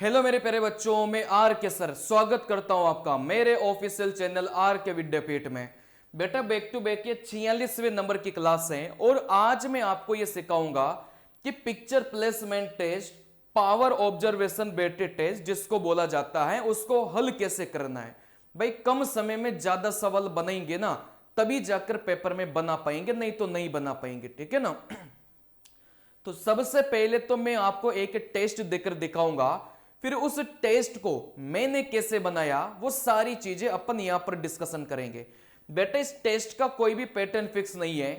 Hello मेरे प्यारे बच्चों, मैं आर के सर स्वागत करता हूं आपका मेरे ऑफिशियल चैनल आर के विद्यापीठ में। बेटा बैक टू बैक ये 46वें नंबर की क्लास है और आज मैं आपको ये सिखाऊंगा कि picture placement test, power observation battery test जिसको बोला जाता है, उसको हल कैसे करना है। भाई कम समय में ज्यादा सवाल बनाएंगे ना, तभी जाकर पेपर में बना पाएंगे, नहीं तो नहीं बना पाएंगे। ठीक है ना। तो सबसे पहले तो मैं आपको एक टेस्ट देकर दिखाऊंगा, फिर उस टेस्ट को मैंने कैसे बनाया वो सारी चीजें अपन यहां पर डिस्कशन करेंगे। बेटा इस टेस्ट का कोई भी पैटर्न फिक्स नहीं है।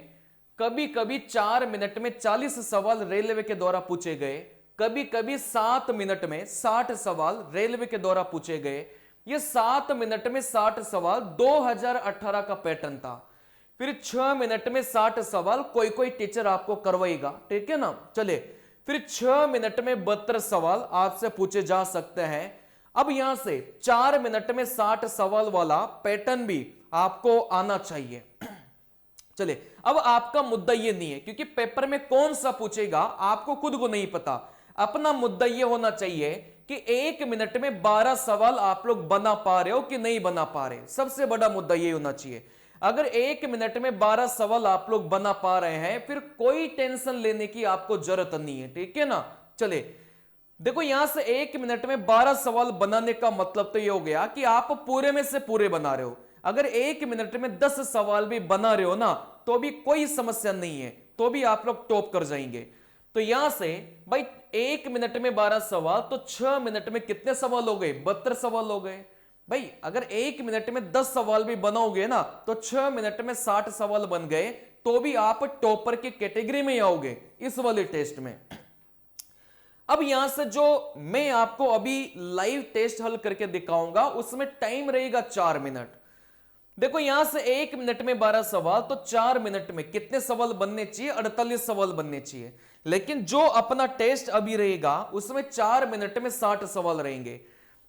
कभी कभी 4 मिनट में 40 सवाल रेलवे के द्वारा पूछे गए, कभी कभी 7 मिनट में 60 सवाल रेलवे के द्वारा पूछे गए। ये 7 मिनट में 60 सवाल 2018 का पैटर्न था। फिर 6 मिनट में 60 सवाल कोई कोई टीचर आपको करवाएगा। ठीक है ना। चले, फिर 6 मिनट में 72 सवाल आपसे पूछे जा सकते हैं। अब यहां से 4 मिनट में 60 सवाल वाला पैटर्न भी आपको आना चाहिए। चले, अब आपका मुद्दा ये नहीं है क्योंकि पेपर में कौन सा पूछेगा आपको खुद को नहीं पता। अपना मुद्दा ये होना चाहिए कि 1 मिनट में 12 सवाल आप लोग बना पा रहे हो कि नहीं बना पा रहे। सबसे बड़ा मुद्दा ये होना चाहिए। अगर 1 मिनट में 12 सवाल आप लोग बना पा रहे हैं, फिर कोई टेंशन लेने की आपको जरूरत नहीं है। ठीक है ना। चले, देखो यहां से 1 मिनट में 12 सवाल बनाने का मतलब तो ये हो गया कि आप पूरे में से पूरे बना रहे हो। अगर 1 मिनट में 10 सवाल भी बना रहे हो ना, तो भी कोई समस्या नहीं है, तो भी आप लोग टॉप कर जाएंगे। तो यहां से भाई 1 मिनट में 12 सवाल, तो 6 मिनट में कितने सवाल हो गए? 72 सवाल हो गए। भाई अगर 1 मिनट में 10 सवाल भी बनाओगे ना, तो 6 मिनट में 60 सवाल बन गए, तो भी आप टॉपर की कैटेगरी में आओगे इस वाले टेस्ट में। अब यहां से जो मैं आपको अभी लाइव टेस्ट हल करके दिखाऊंगा, उसमें टाइम रहेगा 4 मिनट। देखो यहां से 1 मिनट में 12 सवाल, तो 4 मिनट में कितने सवाल बनने चाहिए? 48 सवाल बनने चाहिए। लेकिन जो अपना टेस्ट अभी रहेगा उसमें 4 मिनट में 60 सवाल रहेंगे।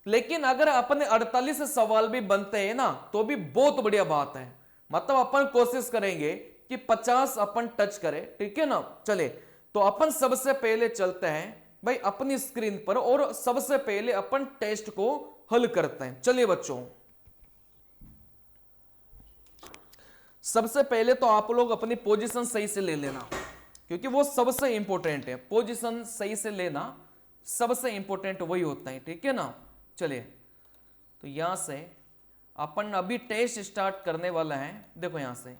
लेकिन अगर अपने 48 सवाल भी बनते हैं ना, तो भी बहुत बढ़िया बात है। मतलब अपन कोशिश करेंगे कि 50 अपन टच करें। ठीक है ना। चले, तो अपन सबसे पहले चलते हैं भाई अपनी स्क्रीन पर और सबसे पहले अपन टेस्ट को हल करते हैं। चलिए बच्चों, सबसे पहले तो आप लोग अपनी पोजीशन सही से ले लेना, क्योंकि वो सबसे इंपॉर्टेंट है। पोजीशन सही से लेना सबसे इंपॉर्टेंट वही होता है। ठीक है ना। चलिए, तो यहां से अपन अभी टेस्ट स्टार्ट करने वाला है। देखो यहां से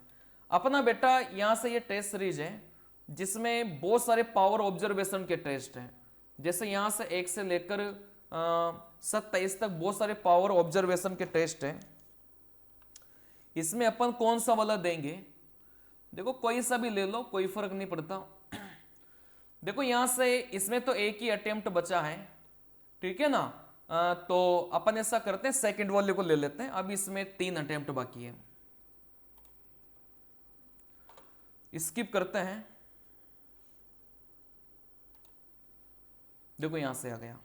अपना बेटा, यहां से ये टेस्ट सीरीज है जिसमें बहुत सारे पावर ऑब्जर्वेशन के टेस्ट हैं। जैसे यहां से 1 से लेकर 27 तक बहुत सारे पावर ऑब्जर्वेशन के टेस्ट हैं। इसमें अपन कौन सा वाला देंगे? देखो कोई सा भी ले लो, कोई फर्क नहीं पड़ता। देखो यहां से इसमें तो एक ही अटेम्प्ट बचा है। ठीक है ना। तो अपन ऐसा करते हैं, सेकंड वाले को ले लेते हैं। अब इसमें 3 अटेम्प्ट बाकी है, स्किप करते हैं। देखो यहां से आ गया।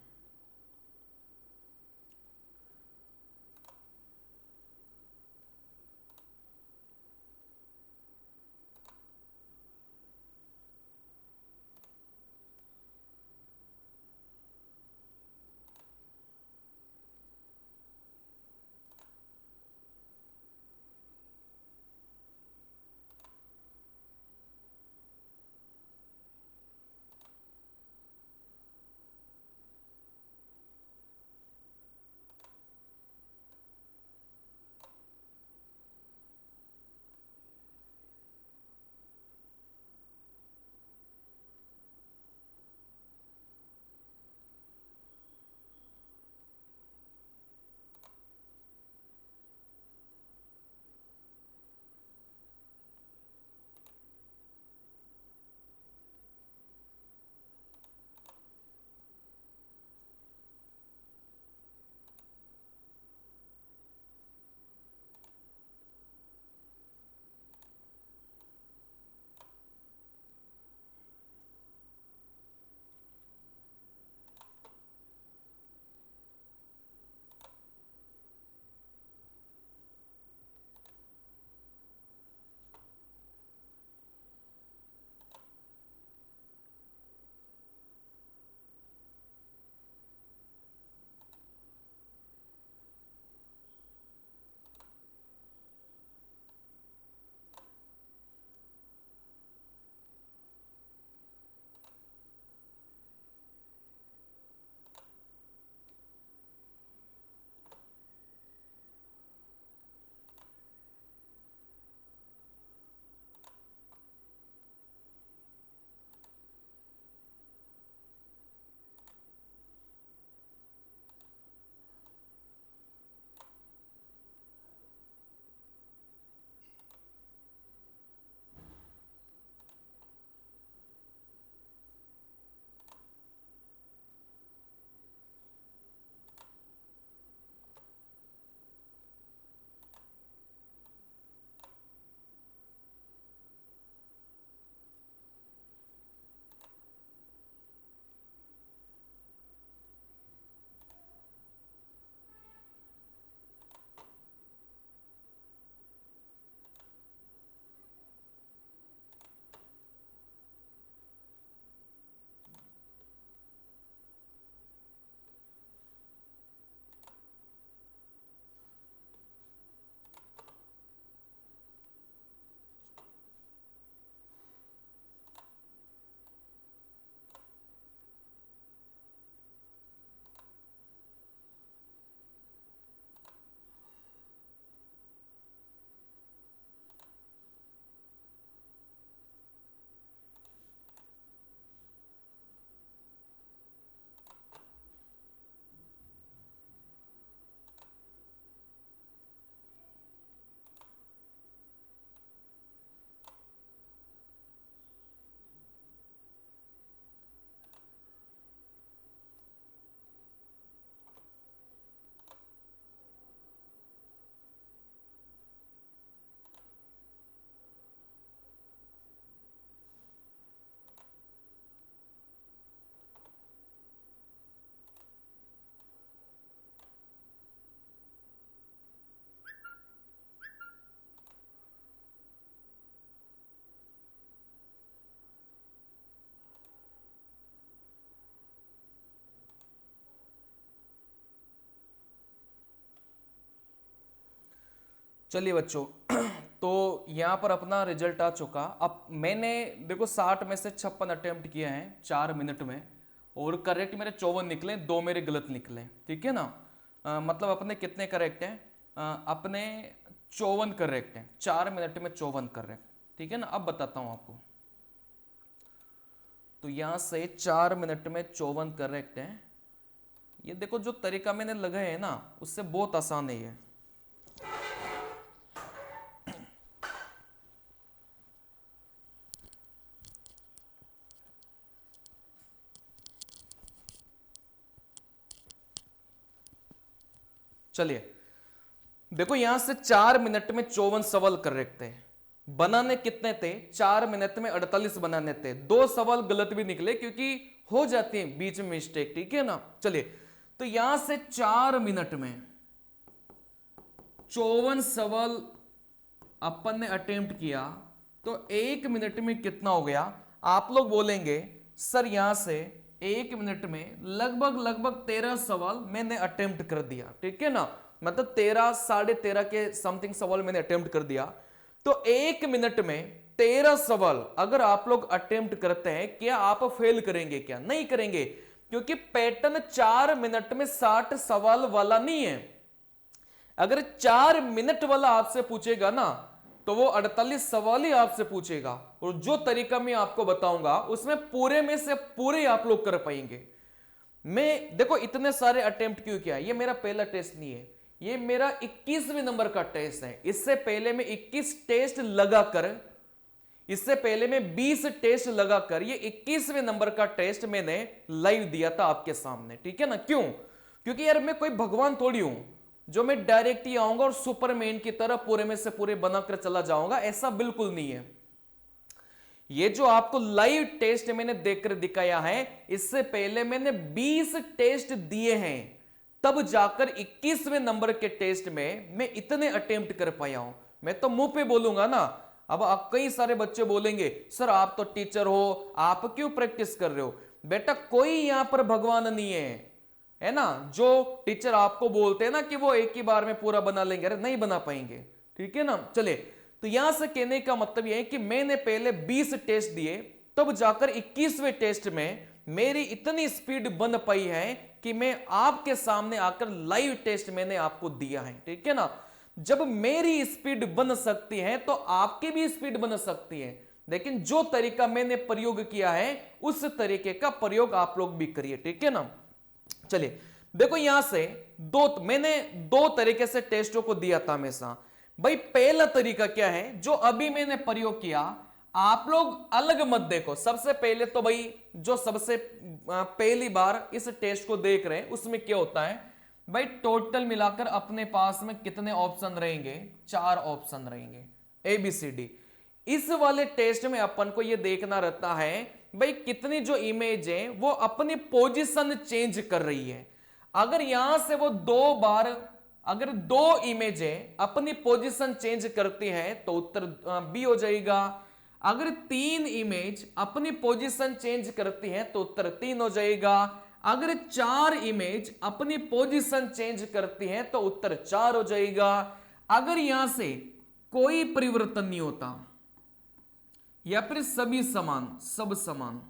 चलिए बच्चों, तो यहां पर अपना रिजल्ट आ चुका। अब मैंने देखो 60 में से 56 अटेम्प्ट किए हैं 4 मिनट में, और करेक्ट मेरे 54 निकले, 2 मेरे गलत निकले, ठीक है ना। मतलब अपने कितने करेक्ट हैं? अपने 54 करेक्ट हैं, 4 मिनट में 54 करेक्ट, ठीक है ना। अब बताता हूं आपको, तो यहां से 4 मिनट में 54 करेक्ट है। ये देखो जो तरीका मैंने लगाया है ना, उससे बहुत आसान है ये। चलिए देखो, यहां से 4 मिनट में 54 सवाल करेक्ट थे। बनाने कितने थे? 4 मिनट में 48 बनाने थे। 2 सवाल गलत भी निकले क्योंकि हो जाती है बीच में मिस्टेक, ठीक है ना। चलिए, तो यहां से 4 मिनट में 54 सवाल अपन ने अटेम्प्ट किया, तो 1 मिनट में कितना हो गया? आप लोग बोलेंगे सर यहां से 1 मिनट में लगभग 13 सवाल मैंने अटेम्प्ट कर दिया, ठीक है ना। मतलब 13 साढ़े 13 के समथिंग सवाल मैंने अटेम्प्ट कर दिया। तो 1 मिनट में 13 सवाल अगर आप लोग अटेम्प्ट करते हैं, क्या आप फेल करेंगे? क्या नहीं करेंगे, क्योंकि पैटर्न 4 मिनट में 60 सवाल वाला नहीं है। अगर 4 मिनट वाला आपसे पूछेगा ना, तो वो 48 सवाल ही आपसे पूछेगा, और जो तरीका मैं आपको बताऊंगा उसमें पूरे में से पूरे आप लोग कर पाएंगे। मैं देखो इतने सारे अटेम्प्ट क्यों किया? ये मेरा पहला टेस्ट नहीं है, ये मेरा 21वें नंबर का टेस्ट है। इससे पहले मैं 21 टेस्ट लगाकर, इससे पहले मैं 20 टेस्ट लगाकर, ये 21वें नंबर का टेस्ट मैंने लाइव दिया था आपके सामने, ठीक है ना। क्यों? क्योंकि यार मैं कोई भगवान थोड़ी हूं जो मैं डायरेक्ट ही आऊंगा और सुपरमैन की तरह पूरे में से पूरे बनाकर चला जाऊंगा, ऐसा बिल्कुल नहीं है। ये जो आपको लाइव टेस्ट मैंने देखकर दिखाया है, इससे पहले मैंने 20 टेस्ट दिए हैं, तब जाकर 21वें नंबर के टेस्ट में मैं इतने अटेम्प्ट कर पाया हूं। मैं तो मुंह पे बोलूंगा ना। अब आप कई सारे बच्चे बोलेंगे सर आप तो टीचर हो, आप क्यों प्रैक्टिस कर रहे हो? बेटा कोई यहां पर भगवान नहीं है ना। जो टीचर आपको बोलते हैं ना कि वो एक ही बार में पूरा बना लेंगे, अरे नहीं बना पाएंगे, ठीक है ना। चले, तो यहां से कहने का मतलब यह है कि मैंने पहले 20 टेस्ट दिए, तब जाकर 21वें टेस्ट में मेरी इतनी स्पीड बन पाई है कि मैं आपके सामने आकर लाइव टेस्ट मैंने आपको दिया है, ठीक है ना। जब मेरी स्पीड बन सकती है तो आपकी भी स्पीड बन सकती है, लेकिन जो तरीका मैंने प्रयोग किया है उस तरीके का प्रयोग आप लोग भी करिए, ठीक है ना। चलिए देखो, यहां से मैंने 2 तरीके से टेस्टों को दिया था हमेशा। भाई पहला तरीका क्या है जो अभी मैंने प्रयोग किया, आप लोग अलग मत देखो। सबसे पहले तो भाई जो सबसे पहली बार इस टेस्ट को देख रहे हैं, उसमें क्या होता है भाई, टोटल मिलाकर अपने पास में कितने ऑप्शन रहेंगे? 4 ऑप्शन रहेंगे, ABCD। इस वाले टेस्ट में अपन को यह देखना रहता है भाई कितनी जो इमेज है वो अपनी पोजीशन चेंज कर रही है। अगर यहां से वो 2 बार, अगर 2 इमेजें अपनी पोजीशन चेंज करती हैं तो उत्तर बी हो जाएगा। अगर 3 इमेज अपनी पोजीशन चेंज करती हैं तो उत्तर 3 हो जाएगा। अगर 4 इमेज अपनी पोजीशन चेंज करती हैं तो उत्तर 4 हो जाएगा। अगर यहां से कोई परिवर्तन नहीं होता या फिर सभी समान, सब समान,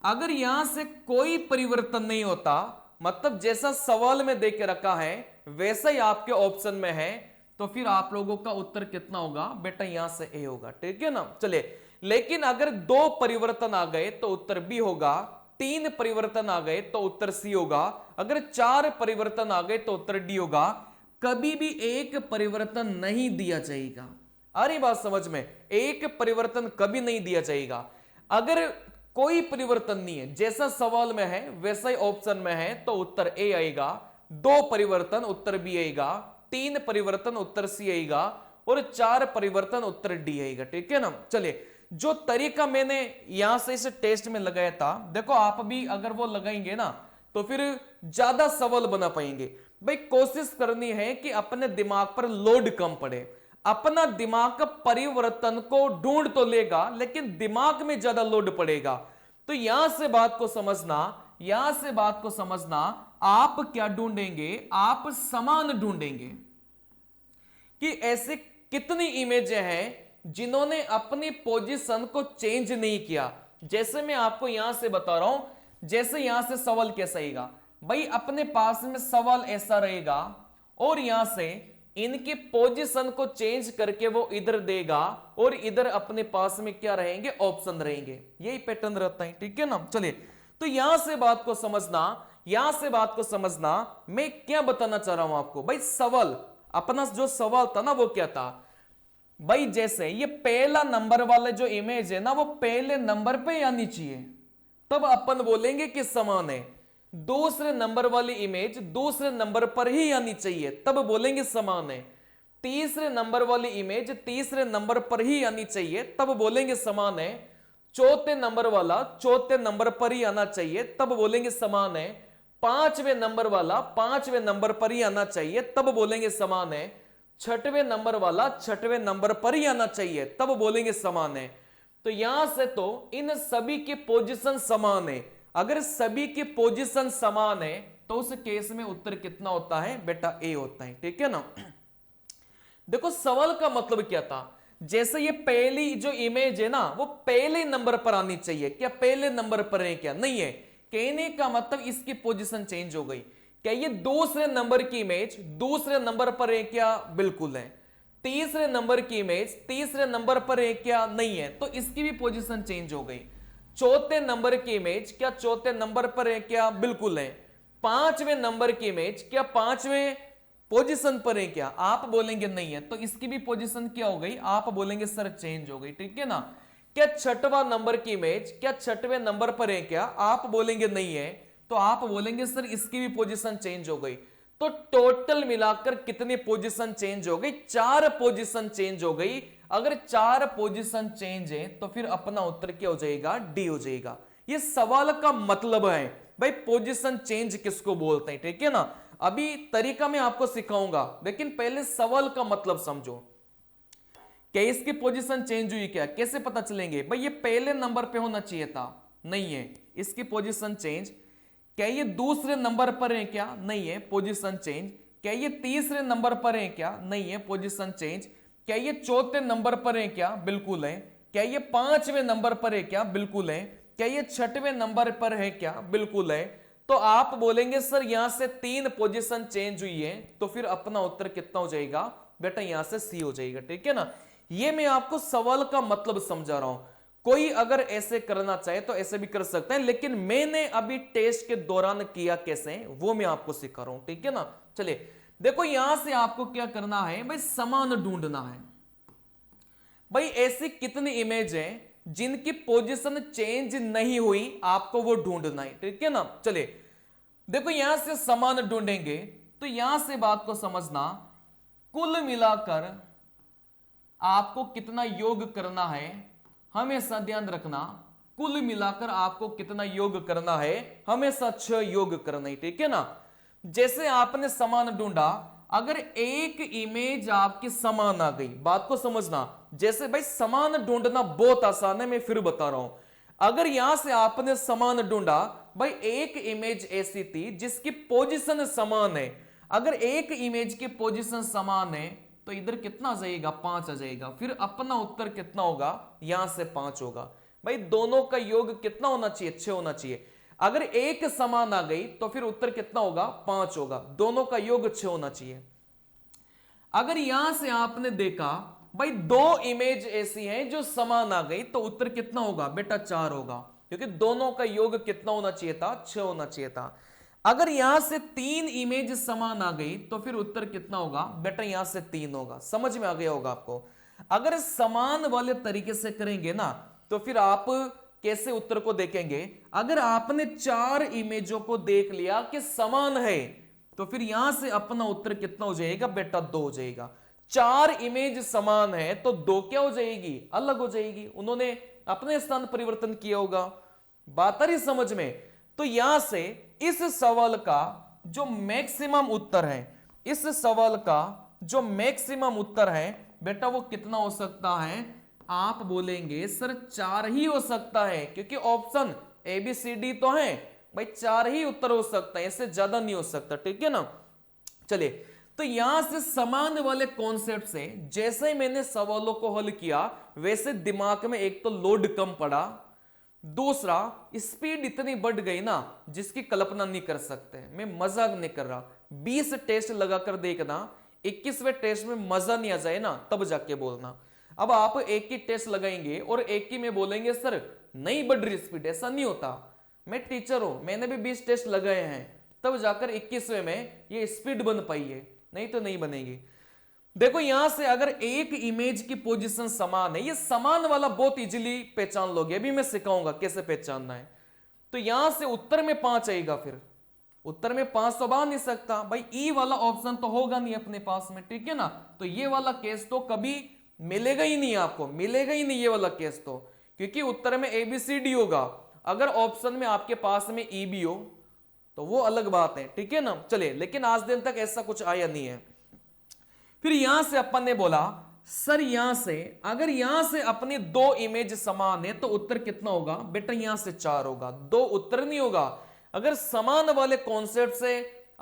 अगर यहां से कोई परिवर्तन नहीं होता, मतलब जैसा सवाल में देके रखा है वैसा ही आपके ऑप्शन में है, तो फिर आप लोगों का उत्तर कितना होगा बेटा? यहां से ए होगा, ठीक है ना। चलिए, लेकिन अगर 2 परिवर्तन आ गए तो उत्तर बी होगा, 3 परिवर्तन आ गए तो उत्तर सी होगा, अगर 4 परिवर्तन आ गए तो उत्तर डी होगा। कभी भी एक परिवर्तन नहीं दिया जाएगा। अरे बात समझ में, एक परिवर्तन कभी नहीं दिया जाएगा। अगर कोई परिवर्तन नहीं है, जैसा सवाल में है वैसा ही ऑप्शन में है, तो उत्तर ए आएगा। 2 परिवर्तन उत्तर बी आएगा, 3 परिवर्तन उत्तर सी आएगा, और 4 परिवर्तन उत्तर डी आएगा, ठीक है ना। चलिए, जो तरीका मैंने यहां से इस टेस्ट में लगाया था, देखो आप भी अगर वो लगाएंगे ना तो फिर ज्यादा सवाल बना पाएंगे। भाई कोशिश करनी है कि अपने दिमाग पर लोड कम पड़े। अपना दिमाग परिवर्तन को ढूंढ तो लेगा, लेकिन दिमाग में ज्यादा लोड पड़ेगा। तो यहां से बात को समझना, यहां से बात को समझना, आप क्या ढूंढेंगे? आप समान ढूंढेंगे, कि ऐसे कितनी इमेजें हैं जिन्होंने अपनी पोजीशन को चेंज नहीं किया। जैसे मैं आपको यहां से बता रहा हूं, जैसे यहां से सवाल कैसा रहेगा भाई, अपने पास में सवाल ऐसा रहेगा और यहां से इनके पोजीशन को चेंज करके वो इधर देगा और इधर अपने पास में क्या रहेंगे, ऑप्शन रहेंगे। यही पैटर्न रहता है, ठीक है ना। चलिए, तो यहां से बात को समझना, यहां से बात को समझना मैं क्या बताना चाह रहा हूं आपको भाई। सवाल, अपना जो सवाल था ना वो क्या था भाई, जैसे ये पहला नंबर वाला जो इमेज है ना वो पहले नंबर पे आनी चाहिए, तब अपन बोलेंगे कि समान है। दूसरे नंबर वाली इमेज दूसरे नंबर पर ही आनी चाहिए, तब बोलेंगे समान है। तीसरे नंबर वाली इमेज तीसरे नंबर पर ही आनी चाहिए, तब बोलेंगे समान है। चौथे नंबर वाला चौथे नंबर पर ही आना चाहिए, तब बोलेंगे समान है। पांचवें नंबर वाला पांचवें नंबर पर ही आना चाहिए, तब बोलेंगे समान है। छठवें नंबर वाला छठवें नंबर पर ही आना चाहिए, तब बोलेंगे समान है। तो यहां से तो इन सभी की पोजीशन समान है। अगर सभी की पोजीशन समान है तो उस केस में उत्तर कितना होता है बेटा, ए होता है, ठीक है ना। देखो सवाल का मतलब क्या था, जैसे ये पहली जो इमेज है ना वो पहले नंबर पर आनी चाहिए, क्या पहले नंबर पर है, क्या नहीं है। कहने का मतलब इसकी पोजीशन चेंज हो गई। क्या ये दूसरे नंबर की इमेज दूसरे नंबर पर है, क्या बिल्कुल है। तीसरे नंबर की इमेज तीसरे नंबर पर है, क्या नहीं है, तो इसकी भी पोजीशन चेंज हो गई। चौथे नंबर की इमेज क्या चौथे नंबर पर है, क्या बिल्कुल है। पांचवें नंबर की इमेज क्या पांचवें पोजीशन पर है, क्या आप बोलेंगे नहीं है, तो इसकी भी पोजीशन क्या हो गई, आप बोलेंगे सर चेंज हो गई, ठीक है ना। क्या छठवां नंबर की इमेज क्या छठवें नंबर पर है, क्या आप बोलेंगे नहीं है, तो आप बोलेंगे सर इसकी भी पोजीशन चेंज हो गई। तो टोटल मिलाकर कितनी पोजीशन चेंज हो गई, 4 पोजीशन चेंज हो गई। अगर 4 पोजीशन चेंज है तो फिर अपना उत्तर क्या हो जाएगा, डी हो जाएगा। ये सवाल का मतलब है भाई, पोजीशन चेंज किसको बोलते हैं, ठीक है ना। अभी तरीका मैं आपको सिखाऊंगा, लेकिन पहले सवाल का मतलब समझो। क्या इसकी पोजीशन चेंज हुई, क्या कैसे पता चलेंगे भाई, ये पहले नंबर पे होना चाहिए था, नहीं है, इसकी पोजीशन चेंज। क्या ये दूसरे नंबर पर है, क्या नहीं है, पोजीशन चेंज। क्या ये तीसरे नंबर पर है, क्या नहीं है, पोजीशन चेंज। क्या ये चौथे नंबर पर है, क्या बिल्कुल है। क्या ये पांचवें नंबर पर है, क्या बिल्कुल है। क्या ये छठवें नंबर पर है, क्या बिल्कुल है। तो आप बोलेंगे सर यहां से 3 पोजीशन चेंज हुई है, तो फिर अपना उत्तर कितना हो जाएगा बेटा, यहां से सी हो जाएगा, ठीक है ना। ये मैं आपको सवाल का मतलब समझा रहा हूं। कोई अगर ऐसे करना चाहे तो ऐसे भी कर सकते हैं, लेकिन मैंने अभी टेस्ट के दौरान किया कैसे वो मैं आपको सिखा रहा हूं, ठीक है ना। चलिए देखो, यहां से आपको क्या करना है भाई, समान ढूंढना है। भाई ऐसी कितनी इमेज है जिनकी पोजीशन चेंज नहीं हुई, आपको वो ढूंढना है, ठीक है ना। चलिए देखो, यहां से समान ढूंढेंगे तो यहां से बात को समझना, कुल मिलाकर आपको कितना योग करना है, हमेशा ध्यान रखना। कुल मिलाकर आपको कितना योग करना है, हमेशा 6 योग करना है, ठीक है ना। जैसे आपने समान ढूंढा, अगर एक इमेज आपकी समान आ गई, बात को समझना। जैसे भाई समान ढूंढना बहुत आसान है, मैं फिर बता रहा हूं। अगर यहां से आपने समान ढूंढा, भाई एक इमेज ऐसी थी जिसकी पोजीशन समान है। अगर एक इमेज की पोजीशन समान है तो इधर कितना आ जाएगा, 5 आ जाएगा। फिर अपना उत्तर कितना होगा, यहां से 5 होगा। भाई दोनों का योग कितना होना चाहिए, 6 होना चाहिए। अगर एक समान आ गई तो फिर उत्तर कितना होगा, 5 होगा। दोनों का योग 6 होना चाहिए। अगर यहां से आपने देखा भाई 2 इमेज ऐसी हैं जो समान आ गई, तो उत्तर कितना होगा बेटा, 4 होगा, क्योंकि दोनों का योग कितना होना चाहिए था, 6 होना चाहिए था। अगर यहां से 3 इमेज समान आ गई तो फिर उत्तर कितना होगा बेटा, यहां से 3 होगा। समझ में आ गया होगा आपको। अगर समान वाले तरीके से करेंगे ना तो फिर आप कैसे उत्तर को देखेंगे। अगर आपने 4 इमेजों को देख लिया कि समान है, तो फिर यहां से अपना उत्तर कितना हो जाएगा बेटा, 2 हो जाएगा। 4 इमेज समान है तो 2 क्या हो जाएगी, अलग हो जाएगी। उन्होंने अपने स्थान परिवर्तन किया होगा। बात आ रही समझ में। तो यहां से इस सवाल का जो मैक्सिमम उत्तर है, इस सवाल का जो मैक्सिमम उत्तर है बेटा, वो कितना हो सकता है, आप बोलेंगे सर 4 ही हो सकता है, क्योंकि ऑप्शन ABCD तो है भाई, 4 ही उत्तर हो सकता है, इससे ज्यादा नहीं हो सकता, ठीक है ना। चलिए तो यहां से समान वाले कॉन्सेप्ट से जैसे ही मैंने सवालों को हल किया वैसे दिमाग में एक तो लोड कम पड़ा, दूसरा स्पीड इतनी बढ़ गई ना जिसकी कल्पना नहीं कर सकते। मैं मजाक नहीं कर रहा। 20 टेस्ट लगाकर देखना, 21वें टेस्ट में मजा नहीं आ जाए ना तब जाके बोलना। अब आप एक ही टेस्ट लगाएंगे और एक ही में बोलेंगे सर नहीं बढ़ रही स्पीड, ऐसा नहीं होता। मैं टीचर हूं, मैंने भी 20 टेस्ट लगाए हैं, तब जाकर 21वें में ये स्पीड बन पाई है, नहीं तो नहीं बनेगी। देखो यहां से अगर एक इमेज की पोजीशन समान है, ये समान वाला बहुत इजीली पहचान लोगे, अभी मैं सिखाऊंगा कैसे पहचानना है। तो यहां से उत्तर में 5 आएगा, फिर उत्तर में 5 तो बना नहीं सकता भाई, ई वाला ऑप्शन तो होगा नहीं अपने पास में, ठीक है ना। तो ये वाला केस तो कभी मिलेगा ही नहीं, आपको मिलेगा ही नहीं ये वाला केस तो, क्योंकि उत्तर में ABCD होगा। अगर ऑप्शन में आपके पास में ई भी हो तो वो अलग बात है, ठीक है ना। चलिए, लेकिन आज दिन तक ऐसा कुछ आया नहीं है। फिर यहां से अपन ने बोला सर यहां से अगर यहां से अपने 2 इमेज समान है तो उत्तर कितना होगा बेटा, यहां से 4 होगा, 2 उत्तर नहीं होगा। अगर समान वाले कॉन्सेप्ट से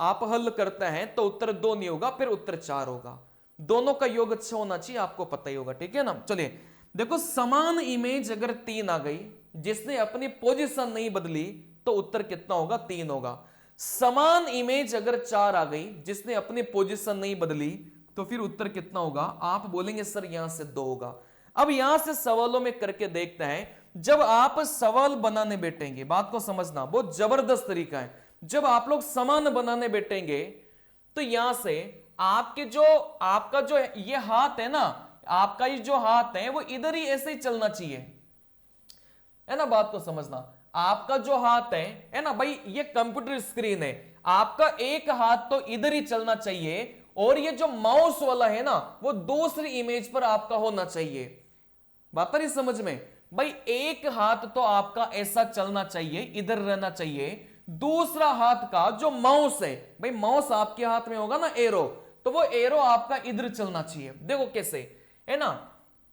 आप हल करते हैं तो उत्तर 2 नहीं होगा, फिर उत्तर 4 होगा। दोनों का योग अच्छा होना चाहिए, आपको पता ही होगा, ठीक है ना। चलिए देखो, समान इमेज अगर 3 आ गई जिसने अपनी पोजीशन नहीं बदली तो उत्तर कितना होगा, 3 होगा। समान इमेज अगर 4 आ गई जिसने अपनी पोजीशन नहीं बदली तो फिर उत्तर कितना होगा, आप बोलेंगे सर यहां से 2 होगा। अब यहां से सवालों में करके देखते हैं। जब आप सवाल बनाने बैठेंगे, बात को समझना, बहुत जबरदस्त तरीका है। जब आप लोग समान बनाने बैठेंगे तो यहां से आपका जो ये हाथ है ना, आपका ये जो हाथ है वो इधर ही ऐसे ही चलना चाहिए, है ना। बात को समझना, आपका जो हाथ है ना भाई, ये कंप्यूटर स्क्रीन है, आपका एक हाथ तो इधर ही चलना चाहिए और ये जो माउस वाला है ना वो दूसरी इमेज पर आपका होना चाहिए। बात आ रही समझ में भाई, एक हाथ तो आपका ऐसा चलना चाहिए, इधर रहना चाहिए, दूसरा हाथ का जो माउस है भाई, माउस आपके हाथ में होगा ना एरो, तो वो एरो आपका इधर चलना चाहिए। देखो कैसे है ना,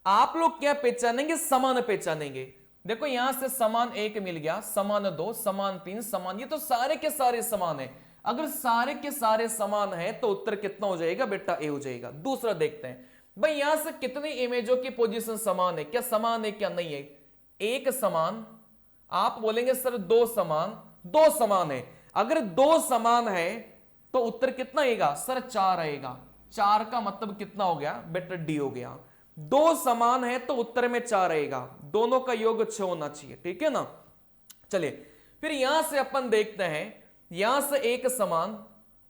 आप लोग क्या पहचानेंगे, समान पहचानेंगे। देखो यहां से समान 1 मिल गया, समान 2, समान 3, समान, ये तो सारे के सारे समान है। अगर सारे के सारे समान है तो उत्तर कितना हो जाएगा बेटा, ए हो जाएगा। दूसरा देखते हैं भाई, यहां से कितनी इमेजों की पोजीशन समान है, क्या समान है क्या नहीं है। 1 समान, आप बोलेंगे सर 2 समान, 2 समान है। अगर 2 समान है तो उत्तर कितना आएगा सर, 4 आएगा। 4 का मतलब कितना हो गया बेटा, डी हो गया। 2 समान है तो उत्तर में 4 आएगा, दोनों का योग 6 होना चाहिए, ठीक है ना। चलिए फिर यहां से अपन देखते हैं, यहां से 1 समान,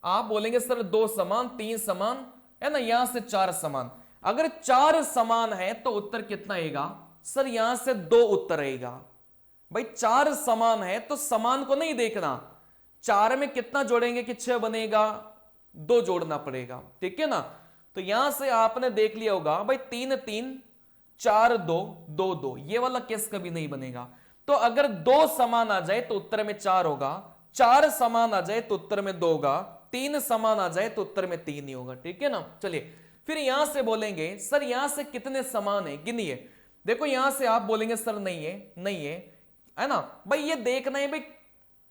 आप बोलेंगे सर 2 समान, 3 समान, है ना, यहां से 4 समान। अगर 4 समान है तो उत्तर कितना आएगा सर, यहां से 2 उत्तर आएगा। भाई 4 समान है तो समान को नहीं देखना, 4 में कितना जोड़ेंगे कि 6 बनेगा, 2 जोड़ना पड़ेगा, ठीक है ना। तो यहां से आपने देख लिया होगा भाई 3 3 4 2 2 2, ये वाला केस कभी नहीं बनेगा। तो अगर 2 समान आ जाए तो उत्तर में 4 होगा, 4 समान आ जाए तो उत्तर में 2 होगा, 3 समान आ जाए तो उत्तर में 3 ही होगा, ठीक है ना। चलिए फिर यहां से बोलेंगे सर यहां से कितने समान है, गिनिए। देखो यहां से आप बोलेंगे सर नहीं है, नहीं है ना भाई, ये देखना है भाई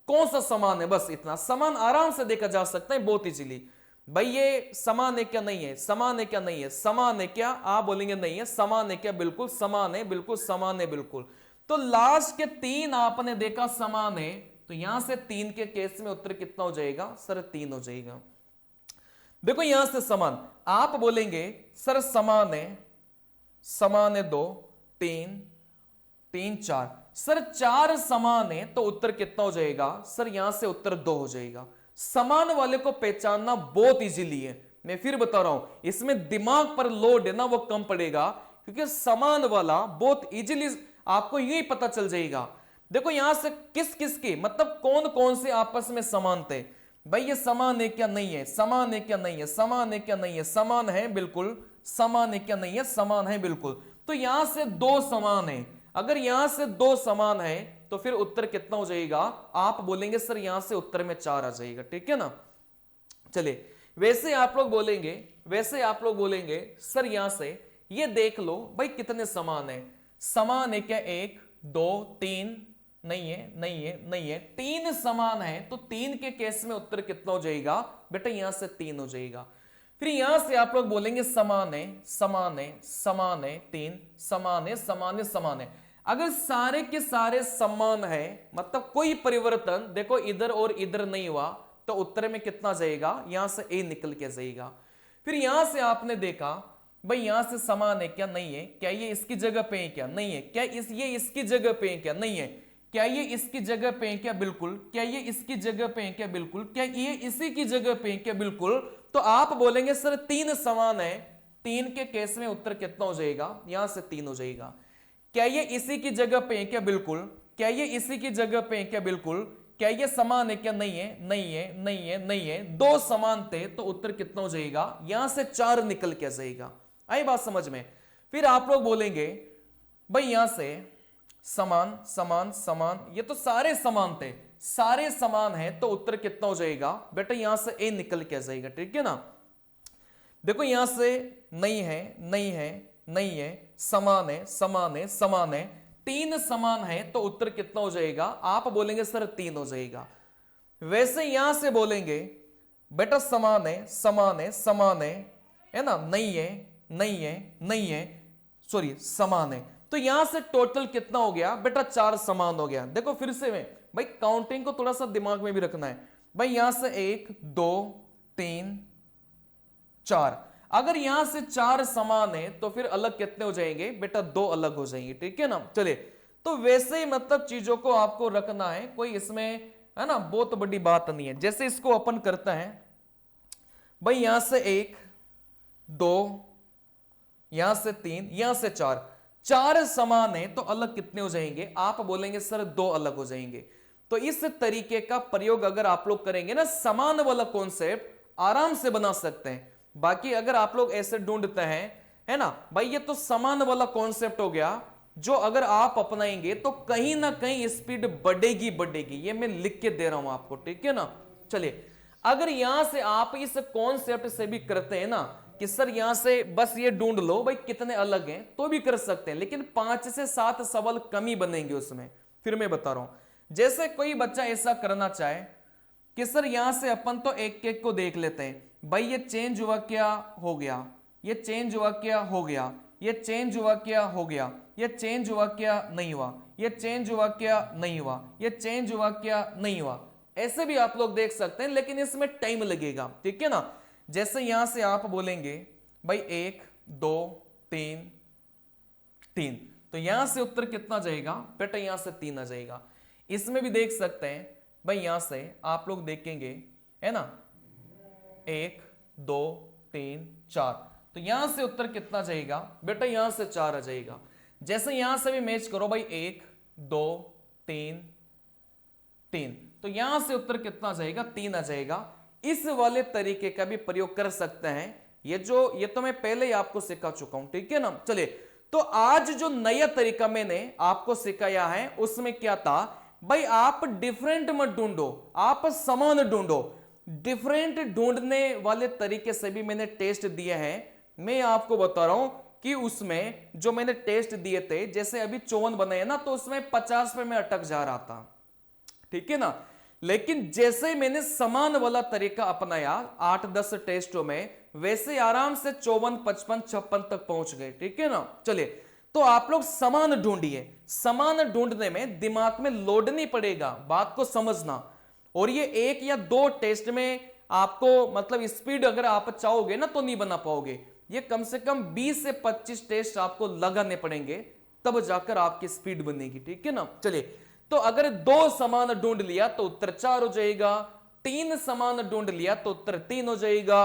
कौन सा समान है, बस इतना। समान आराम से देखा जा सकता है बहुत इजीली। भाई ये समान है क्या, नहीं है, समान है क्या, नहीं है, समान है क्या, आप बोलेंगे नहीं है, समान है क्या, बिल्कुल समान है, बिल्कुल समान है, बिल्कुल। तो लास्ट के 3 आपने देखा समान है, तो यहां से 3 के केस में उत्तर कितना हो जाएगा सर, 3 हो जाएगा। देखो यहां से समान, आप बोलेंगे सर समान है 2 3 3 4, सर 4 समान है तो उत्तर कितना हो जाएगा सर, यहां से उत्तर 2 हो जाएगा। समान वाले को पहचानना बहुत इजीली है, मैं फिर बता रहा हूं, इसमें दिमाग पर लोड है ना वो कम पड़ेगा, क्योंकि समान वाला बहुत इजीली आपको यही पता चल जाएगा। देखो यहां से किस किस के मतलब कौन कौन से आपस में समान थे, भाई ये समान है क्या, नहीं है, समान है क्या, नहीं है, समान है क्या, नहीं है, समान है बिल्कुल, समान है क्या, नहीं है, समान है बिल्कुल। तो यहां से 2 समान है, अगर यहां से 2 समान है तो फिर उत्तर कितना हो जाएगा, आप बोलेंगे सर यहां से उत्तर में 4 आ जाएगा, ठीक है ना। चलिए वैसे आप लोग बोलेंगे सर यहां से ये देख लो भाई कितने समान है, समान है क्या, 1 2 3, नहीं है, नहीं है, नहीं है, 3 समान है तो 3 के केस में उत्तर कितना हो जाएगा बेटा, यहां से 3 हो जाएगा। फिर यहां से आप लोग बोलेंगे समान है, समान है, समान है, 3 समान है, समान है, समान है। अगर सारे के सारे समान है मतलब कोई परिवर्तन देखो इधर और इधर नहीं हुआ तो उत्तर में कितना जाएगा, यहां से ए निकल के जाएगा। फिर यहां से आपने देखा भाई यहां से समान है क्या, नहीं है। क्या ये इसकी जगह पे है क्या, नहीं है। क्या ये इसकी जगह पे है क्या, नहीं है। क्या ये इसकी जगह पे है क्या, बिल्कुल। क्या ये इसकी जगह पे है क्या, बिल्कुल। क्या ये इसी की जगह पे है क्या, बिल्कुल। तो आप बोलेंगे सर 3 समान है, 3 के केस में उत्तर कितना हो जाएगा, यहां से 3 हो जाएगा। क्या ये इसी की जगह पे है क्या, बिल्कुल। क्या ये इसी की जगह पे है क्या, बिल्कुल। क्या ये समान है क्या, नहीं है, नहीं है, नहीं है, नहीं है। 2 समान थे तो उत्तर कितना हो जाएगा, यहां से 4 निकल के जाएगा। आई बात समझ में। फिर आप लोग बोलेंगे भाई यहां से समान समान समान, ये तो सारे समान थे, सारे समान है तो उत्तर कितना हो जाएगा बेटा, यहां से ए निकल के जाएगा, ठीक है ना। देखो यहां से नहीं है, नहीं है, नहीं है, समान है, समान है, समान है, 3 समान है तो उत्तर कितना हो जाएगा, आप बोलेंगे सर 3 हो जाएगा। वैसे यहां से बोलेंगे बेटा समान है, समान है, समान है ना, नहीं है, नहीं है, नहीं है, सॉरी समान है। तो यहां से टोटल कितना हो गया बेटा, 4 समान हो गया। देखो फिर से मैं भाई काउंटिंग को थोड़ा सा दिमाग में भी रखना है भाई। यहां से 1 2 3 4, अगर यहां से 4 समान है तो फिर अलग कितने हो जाएंगे बेटा, 2 अलग हो जाएंगे, ठीक है ना। चलिए तो वैसे ही मतलब चीजों को आपको रखना है, कोई इसमें है ना बहुत बड़ी बात नहीं है। जैसे इसको अपन करता है भाई, यहां से 1 2, यहां से 3, यहां से 4, 4 समान है तो अलग कितने हो जाएंगे, आप बोलेंगे सर 2 अलग हो जाएंगे। तो इस तरीके का प्रयोग अगर आप लोग करेंगे ना, समान वाला कॉन्सेप्ट आराम से बना सकते हैं। बाकी अगर आप लोग ऐसे ढूंढते हैं है ना भाई, ये तो समान वाला कॉन्सेप्ट हो गया, जो अगर आप अपनाएंगे तो कहीं ना कहीं स्पीड बढ़ेगी बढ़ेगी, ये मैं लिख के दे रहा हूं आपको, ठीक है ना। चलिए अगर यहां से आप इस कॉन्सेप्ट से भी करते हैं ना कि सर यहां से बस ये ढूंढ लो भाई कितने अलग हैं, तो भी कर सकते हैं, लेकिन 5 से 7 सवाल कम ही बनेंगे उसमें। फिर मैं बता रहा हूं, जैसे कोई बच्चा ऐसा करना चाहे कि सर यहां से अपन तो एक एक को देख लेते हैं भाई, ये चेंज हुआ क्या, हो गया, ये चेंज हुआ क्या, हो गया, ये चेंज हुआ क्या, हो गया, ये चेंज हुआ क्या, नहीं हुआ, ये चेंज हुआ क्या, नहीं हुआ, ये चेंज हुआ क्या, नहीं हुआ। ऐसे भी आप लोग देख सकते हैं, लेकिन इसमें टाइम लगेगा, ठीक है ना। जैसे यहां से आप बोलेंगे भाई 1 2 3 3, तो यहां से उत्तर कितना जाएगा बेटा, यहां से 3 आ जाएगा। इसमें भी देख सकते हैं भाई, यहां से आप लोग देखेंगे है ना 1 2 3 4, तो यहां से उत्तर कितना जाएगा बेटा, यहां से 4 आ जाएगा। जैसे यहां से भी मैच करो भाई 1 2 3 3, तो यहां से उत्तर कितना जाएगा, 3 आ जाएगा। इस वाले तरीके का भी प्रयोग कर सकते हैं, ये तो मैं पहले ही आपको सिखा चुका हूं, ठीक है ना। चलिए तो आज जो नया तरीका मैंने आपको सिखाया है उसमें क्या था भाई, आप डिफरेंट मत ढूंढो, आप समान ढूंढो। डिफरेंट ढूंढने वाले तरीके से भी मैंने टेस्ट दिए हैं। मैं आपको बता रहा हूं कि उसमें जो मैंने टेस्ट दिए थे, जैसे अभी 54 बनाए ना, तो उसमें 50 पे मैं अटक जा रहा था, ठीक है ना। लेकिन जैसे ही मैंने समान वाला तरीका अपनाया 8-10 टेस्टों में, वैसे आराम से 54 55 56 तक पहुंच गए, ठीक है ना। चलिए तो आप लोग समान ढूंढिए, समान ढूंढने में दिमाग में लोड नहीं पड़ेगा, बात को समझना। और ये 1 या 2 टेस्ट में आपको मतलब स्पीड अगर आप चाहोगे ना तो नहीं बना पाओगे, ये कम से कम 20 से 25 टेस्ट आपको लगाने पड़ेंगे, तब जाकर आपकी स्पीड बनेगी, ठीक है ना। चलिए तो अगर 2 समान ढूंढ लिया तो उत्तर 4 हो जाएगा, 3 समान ढूंढ लिया तो उत्तर 3 हो जाएगा,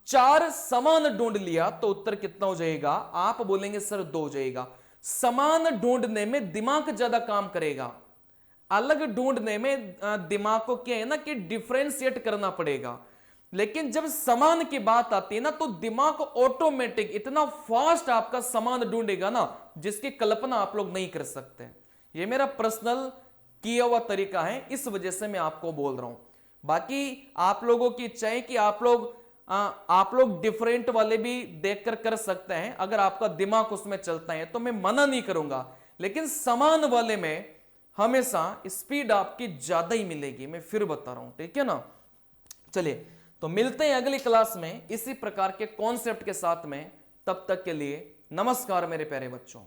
4 समान ढूंढ लिया तो उत्तर कितना हो जाएगा, आप बोलेंगे सर 2 हो जाएगा। समान ढूंढने में दिमाग ज्यादा काम करेगा, अलग ढूंढने में दिमाग को क्या है ना कि डिफरेंशिएट करना पड़ेगा। लेकिन जब समान की बात आती है ना तो दिमाग ऑटोमेटिक इतना फास्ट आपका समान ढूंढेगा ना, जिसकी कल्पना आप लोग नहीं कर सकते। ये मेरा पर्सनल किया हुआ तरीका है, इस वजह से मैं आपको बोल रहा हूं। बाकी आप लोगों की इच्छा है कि आप लोग डिफरेंट वाले भी देखकर कर सकते हैं, अगर आपका दिमाग उसमें चलता है तो मैं मना नहीं करूंगा। लेकिन समान वाले में हमेशा स्पीड आपकी ज्यादा ही मिलेगी, मैं फिर बता रहा हूं, ठीक है ना। चलिए तो मिलते हैं अगली क्लास में इसी प्रकार के कॉन्सेप्ट के साथ में। तब तक के लिए नमस्कार मेरे प्यारे बच्चों।